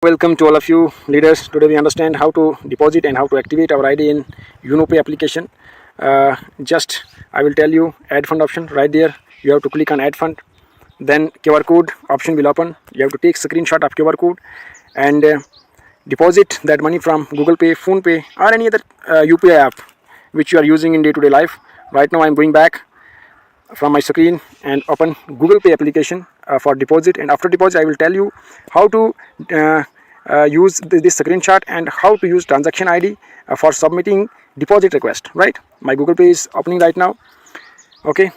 Welcome to all of you leaders. Today we understand how to deposit and how to activate our ID in UnoPay application. Just I will tell you add fund option right there. You have to click on add fund. Then QR code option will open. You have to take screenshot of QR code and deposit that money from Google Pay, Phone Pay or any other UPI app which you are using in day-to-day life. Right now I am going back from my screen and open Google Pay application for deposit, and after deposit I will tell you how to use this screenshot and how to use transaction ID for submitting deposit request. Right, my Google Pay is opening right now. Okay,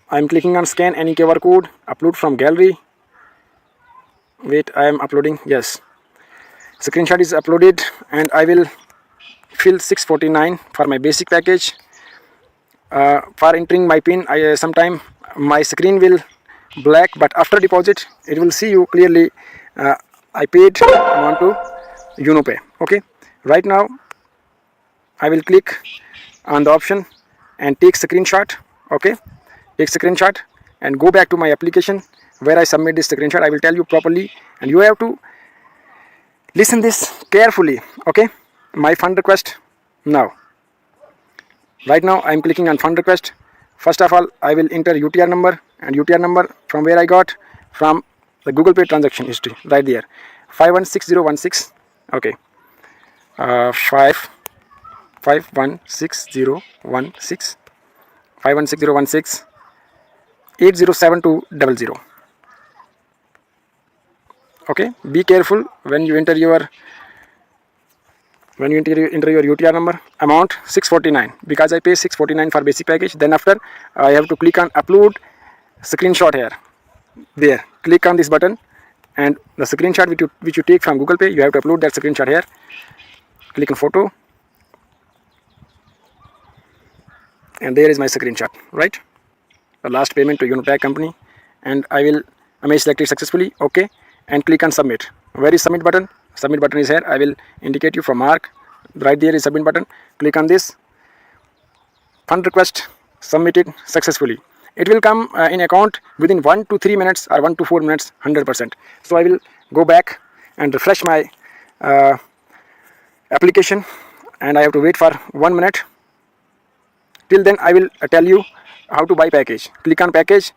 I am clicking on scan any QR code, upload from gallery. Wait, I am uploading. Yes, screenshot is uploaded and I will fill 649 for my basic package. For entering my pin, sometime my screen will black, but after deposit it will see you clearly I paid amount to UnoPay. Okay, right now I will click on the option and take screenshot. Okay, take screenshot and go back to my application where I submit this screenshot. I will tell you properly and you have to listen this carefully. Okay, my fund request now. Right now I am clicking on fund request. First of all I will enter UTR number, and UTR number from where I got from the Google Pay transaction history right there, 516016. Okay, 516016 516016 807200. Okay, be careful when you enter your UTR number. Amount 649 because I pay 649 for basic package. Then after I have to click on upload screenshot here. There, click on this button and the screenshot which you take from Google Pay, you have to upload that screenshot here. Click on photo and there is my screenshot. Right, the last payment to Unotag company, and I may select it successfully. Okay, and click on submit. Where is submit button? Submit button is here. I will indicate you from mark. Right there is submit button. Click on this. Fund request submitted successfully. It will come in account within 1 to 3 minutes or 1 to 4 minutes, 100%. So I will go back and refresh my application, and I have to wait for 1 minute. Till then I will tell you how to buy package. Click on package.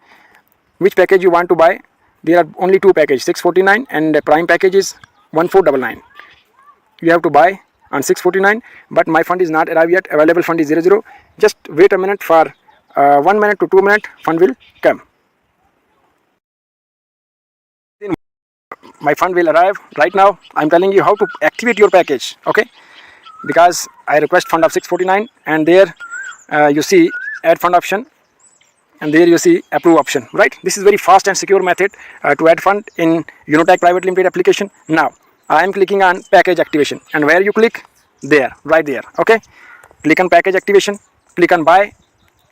Which package you want to buy? There are only two packages, 649 and the prime package is 1499. You have to buy on 649, but my fund is not arrived yet. Available fund is 00. Just wait a minute. For 1 minute to 2 minutes fund will come. My fund will arrive. Right now I'm telling you how to activate your package. Okay, because I request fund of 649 and there you see add fund option and there you see approve option. Right, this is very fast and secure method to add fund in Unotag Private Limited application. Now I am clicking on package activation, and where you click there, right there. Okay, click on package activation, click on buy.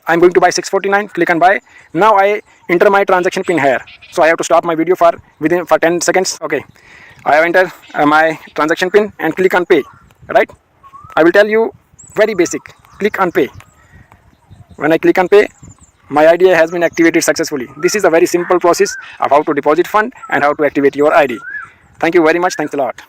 I am going to buy 649. Click on buy. Now I enter my transaction pin here, so I have to stop my video for 10 seconds. Okay, I have entered my transaction pin and click on pay. Right, I will tell you very basic. Click on pay. When I click on pay, my ID has been activated successfully. This is a very simple process of how to deposit fund and how to activate your ID. Thank you very much. Thanks a lot.